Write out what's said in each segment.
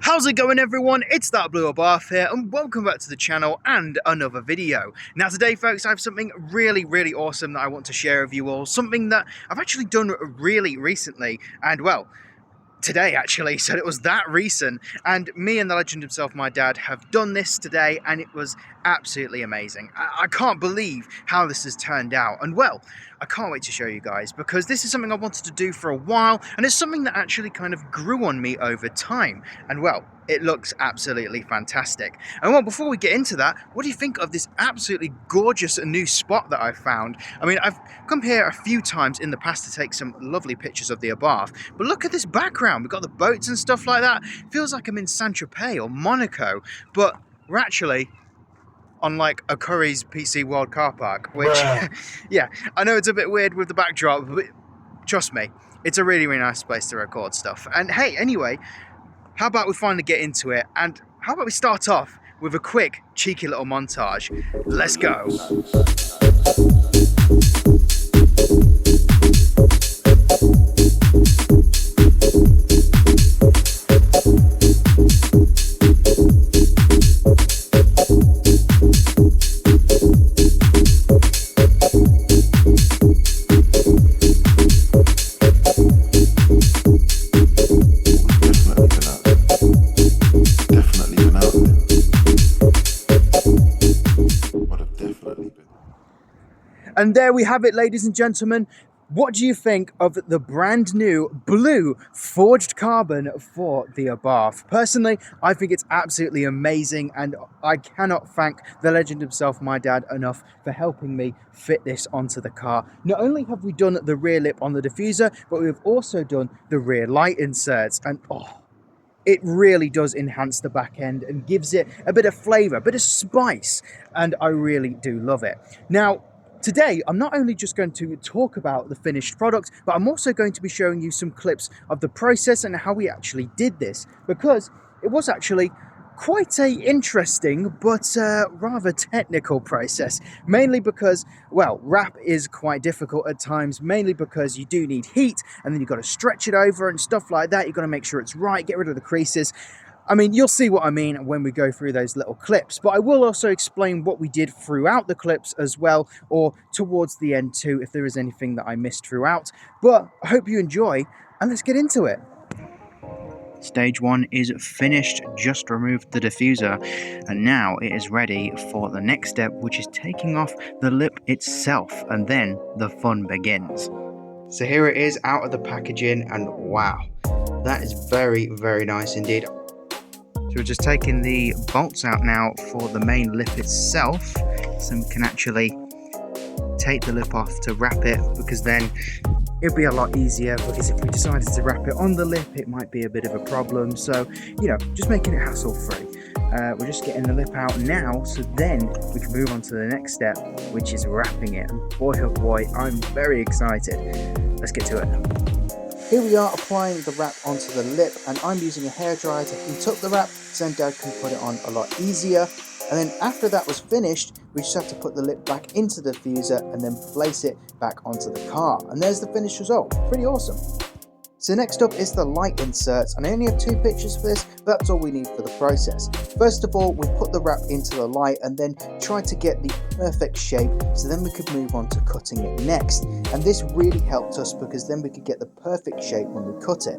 How's it going, everyone? It's that Blue Abarth here, and welcome back to the channel and another video. Now today, folks, I have something really awesome that I want to share with you all, something that I've actually done really recently, and well, today actually, so it was that recent, and me and the legend himself, my dad, have done this today, and it was absolutely amazing. I can't believe how this has turned out, and well, I can't wait to show you guys, because this is something I wanted to do for a while, and it's something that actually kind of grew on me over time, and well, it looks absolutely fantastic. And well, before we get into that, what do you think of this absolutely gorgeous new spot that I've found? I mean, I've come here a few times in the past to take some lovely pictures of the Abarth, but look at this background. We've got the boats and stuff like that. It feels like I'm in Saint-Tropez or Monaco, but we're actually on like a Curry's PC World car park, which, yeah, I know it's a bit weird with the backdrop, but trust me, it's a really nice place to record stuff. And hey, anyway, how about we finally get into it, and how about we start off with a quick, cheeky little montage. Let's go. And there we have it, ladies and gentlemen. What do you think of the brand new blue forged carbon for the Abarth? Personally, I think it's absolutely amazing, and I cannot thank the legend himself, my dad, enough for helping me fit this onto the car. Not only have we done the rear lip on the diffuser, but we've also done the rear light inserts, and oh, it really does enhance the back end and gives it a bit of flavour, a bit of spice, and I really do love it. Now, today, I'm not only just going to talk about the finished product, but I'm also going to be showing you some clips of the process and how we actually did this, because it was actually quite a interesting but rather technical process, mainly because, well, wrap is quite difficult at times, mainly because you do need heat, and then you've got to stretch it over and stuff like that. You've got to make sure it's right, get rid of the creases. I mean, you'll see what I mean when we go through those little clips, but I will also explain what we did throughout the clips as well, or towards the end too, if there is anything that I missed throughout. But I hope you enjoy, and let's get into it. Stage 1 is finished, just removed the diffuser, and now it is ready for the next step, which is taking off the lip itself, and then the fun begins. So here it is out of the packaging, and wow, that is very nice indeed. So we're just taking the bolts out now for the main lip itself, so we can actually take the lip off to wrap it, because then it'll be a lot easier, because if we decided to wrap it on the lip, it might be a bit of a problem. So, you know, just making it hassle-free. We're just getting the lip out now, so then we can move on to the next step, which is wrapping it. And boy, oh boy, I'm very excited. Let's get to it. Here we are applying the wrap onto the lip, and I'm using a hairdryer to heat up the wrap so then Dad can put it on a lot easier. And then after that was finished, we just have to put the lip back into the diffuser and then place it back onto the car. And there's the finished result. Pretty awesome. So next up is the light inserts, and I only have 2 pictures for this, but that's all we need for the process. First of all, we put the wrap into the light and then try to get the perfect shape, so then we could move on to cutting it next. And this really helped us, because then we could get the perfect shape when we cut it.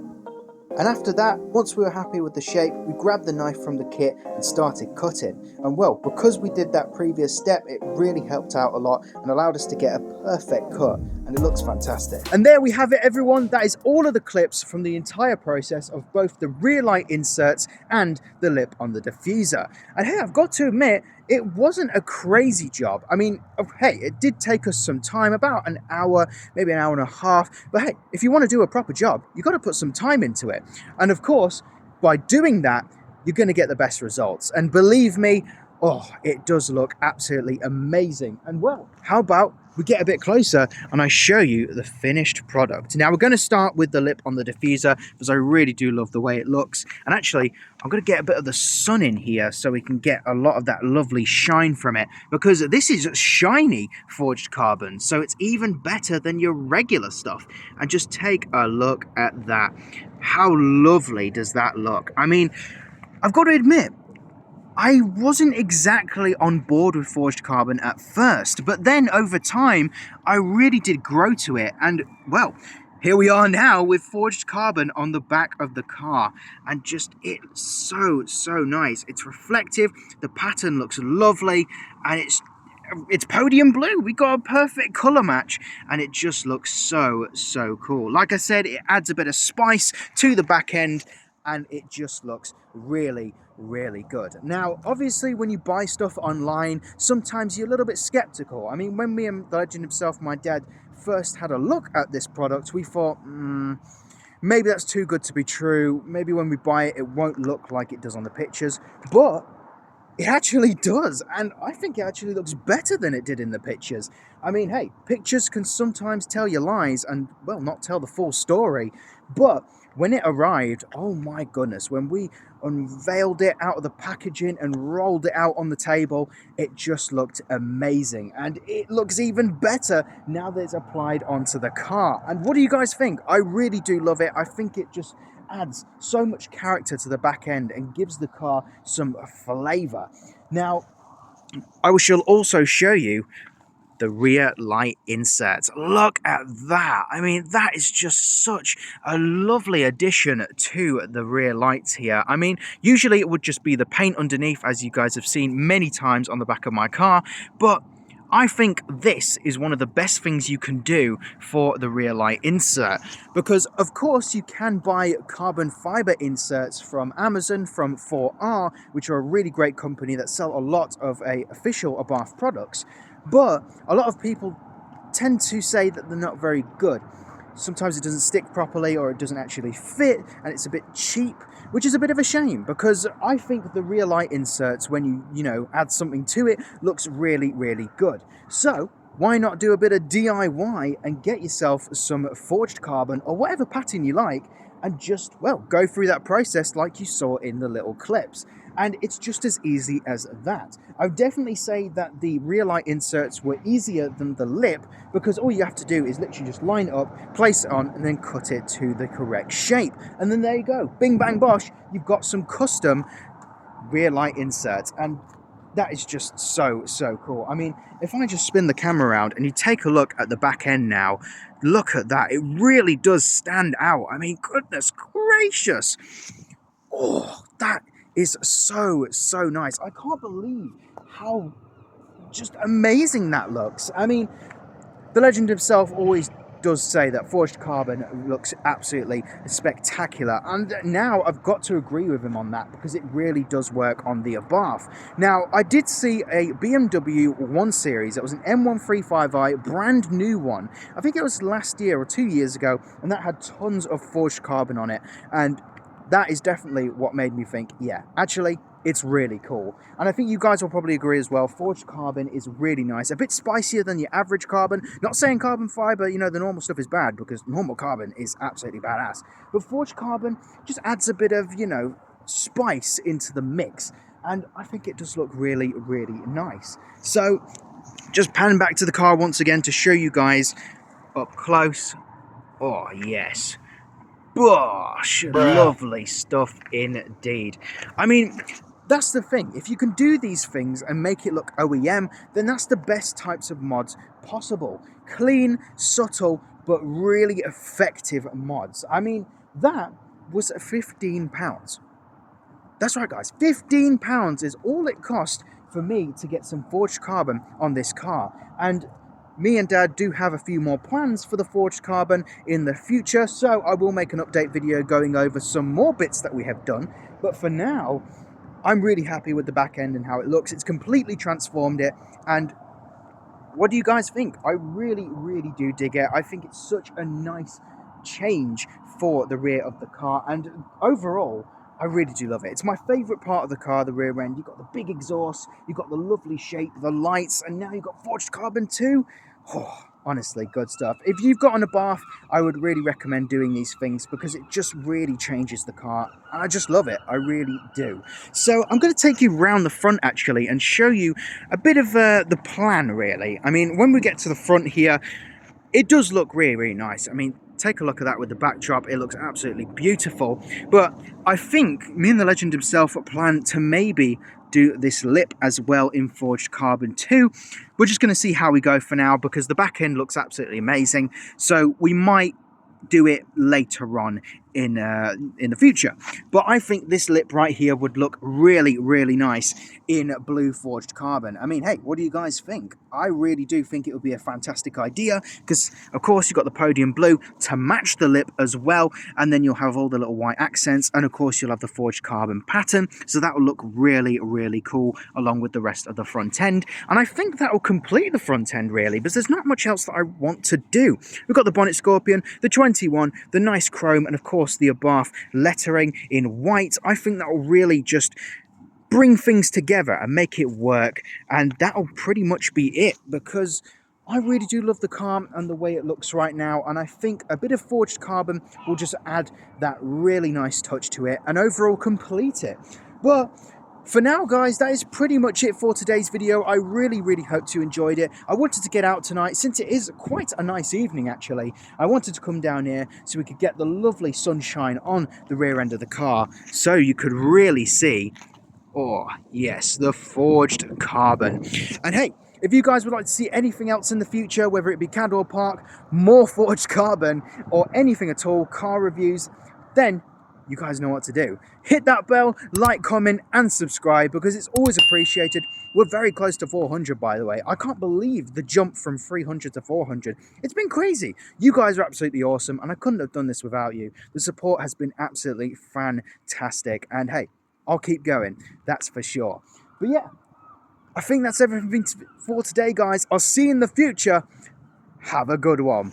And after that, once we were happy with the shape, we grabbed the knife from the kit and started cutting. And well, because we did that previous step, it really helped out a lot and allowed us to get a perfect cut, and it looks fantastic. And there we have it, everyone. That is all of the clips from the entire process of both the rear light inserts and the lip on the diffuser. And hey, I've got to admit, it wasn't a crazy job. I mean, hey, it did take us some time, about an hour, maybe an hour and a half. But hey, if you want to do a proper job, you've got to put some time into it. And of course, by doing that, you're going to get the best results. And believe me, oh, it does look absolutely amazing. And well, how about we get a bit closer and I show you the finished product. Now we're going to start with the lip on the diffuser because I really do love the way it looks. And actually, I'm going to get a bit of the sun in here so we can get a lot of that lovely shine from it, because this is shiny forged carbon, so it's even better than your regular stuff. And just take a look at that. How lovely does that look? I mean, I've got to admit, I wasn't exactly on board with forged carbon at first, but then over time, I really did grow to it. And well, here we are now with forged carbon on the back of the car, and just it's so nice. It's reflective, the pattern looks lovely, and it's podium blue. We got a perfect color match, and it just looks so cool. Like I said, it adds a bit of spice to the back end, and it just looks really good. Now, obviously, when you buy stuff online, sometimes you're a little bit skeptical. I mean, when me and the legend himself, my dad, first had a look at this product, we thought, maybe that's too good to be true. Maybe when we buy it, it won't look like it does on the pictures, but it actually does, and I think it actually looks better than it did in the pictures. I mean, hey, pictures can sometimes tell you lies and, well, not tell the full story, but when it arrived, oh my goodness, when we unveiled it out of the packaging and rolled it out on the table, it just looked amazing, and it looks even better now that it's applied onto the car. And what do you guys think? I really do love it. I think it just adds so much character to the back end and gives the car some flavor. Now, I shall also show you the rear light inserts. Look at that. I mean, that is just such a lovely addition to the rear lights here. I mean, usually it would just be the paint underneath, as you guys have seen many times on the back of my car, but I think this is one of the best things you can do for the rear light insert, because of course you can buy carbon fiber inserts from Amazon, from 4R, which are a really great company that sell a lot of official Abarth products, but a lot of people tend to say that they're not very good. Sometimes it doesn't stick properly, or it doesn't actually fit, and it's a bit cheap, which is a bit of a shame, because I think the rear light inserts, when you add something to it, looks really good. So why not do a bit of DIY and get yourself some forged carbon or whatever pattern you like, and just, well, go through that process like you saw in the little clips. And it's just as easy as that. I would definitely say that the rear light inserts were easier than the lip, because all you have to do is literally just line it up, place it on, and then cut it to the correct shape. And then there you go. Bing bang bosh, you've got some custom rear light inserts. And that is just so cool. I mean, if I just spin the camera around and you take a look at the back end now, look at that. It really does stand out. I mean, goodness gracious. Oh, that is so nice. I can't believe how just amazing that looks. I mean, the legend himself always does say that forged carbon looks absolutely spectacular, and now I've got to agree with him on that, because it really does work on the Abarth. Now, I did see a BMW 1 Series. It was an M135i, brand new one. I think it was last year or 2 years ago, and that had tons of forged carbon on it, and that is definitely what made me think, yeah, actually, it's really cool. And I think you guys will probably agree as well. Forged carbon is really nice. A bit spicier than your average carbon. Not saying carbon fiber, the normal stuff is bad, because normal carbon is absolutely badass. But forged carbon just adds a bit of, spice into the mix. And I think it does look really nice. So, just pan back to the car once again to show you guys up close. Oh, yes. Gosh, lovely stuff indeed. I mean, that's the thing. If you can do these things and make it look OEM, then that's the best types of mods possible. Clean, subtle, but really effective mods. I mean, that was £15. That's right, guys. £15 is all it cost for me to get some forged carbon on this car. And me and Dad do have a few more plans for the forged carbon in the future, so I will make an update video going over some more bits that we have done. But for now, I'm really happy with the back end and how it looks. It's completely transformed it, and what do you guys think? I really do dig it. I think it's such a nice change for the rear of the car, and overall, I really do love it. It's my favourite part of the car, the rear end. You've got the big exhaust, you've got the lovely shape, the lights, and now you've got forged carbon too. Oh, honestly, good stuff. If you've got an Abarth, I would really recommend doing these things because it just really changes the car. And I just love it. I really do. So I'm going to take you round the front actually and show you a bit of the plan really. I mean, when we get to the front here, it does look really, really nice. I mean, take a look at that with the backdrop. It looks absolutely beautiful. But I think me and the legend himself plan to maybe do this lip as well in forged carbon too. We're just going to see how we go for now because the back end looks absolutely amazing. So we might do it later on in the future, but I think this lip right here would look really, really nice in blue forged carbon. I mean, hey, what do you guys think? I really do think it would be a fantastic idea because of course you've got the podium blue to match the lip as well, and then you'll have all the little white accents, and of course you'll have the forged carbon pattern, so that will look really, really cool along with the rest of the front end. And I think that will complete the front end really, because there's not much else that I want to do. We've got the bonnet scorpion, the 21, the nice chrome, and of course the Abarth lettering in white. I think that will really just bring things together and make it work, and that'll pretty much be it because I really do love the car and the way it looks right now, and I think a bit of forged carbon will just add that really nice touch to it and overall complete it. But for now, guys, that is pretty much it for today's video. I really, really hope you enjoyed it. I wanted to get out tonight, since it is quite a nice evening, actually. I wanted to come down here so we could get the lovely sunshine on the rear end of the car so you could really see, oh, yes, the forged carbon. And hey, if you guys would like to see anything else in the future, whether it be Candor Park, more forged carbon, or anything at all, car reviews, then you guys know what to do. Hit that bell, like, comment, and subscribe because it's always appreciated. We're very close to 400, by the way. I can't believe the jump from 300 to 400. It's been crazy. You guys are absolutely awesome, and I couldn't have done this without you. The support has been absolutely fantastic, and hey, I'll keep going, that's for sure. But yeah, I think that's everything for today, guys. I'll see you in the future. Have a good one.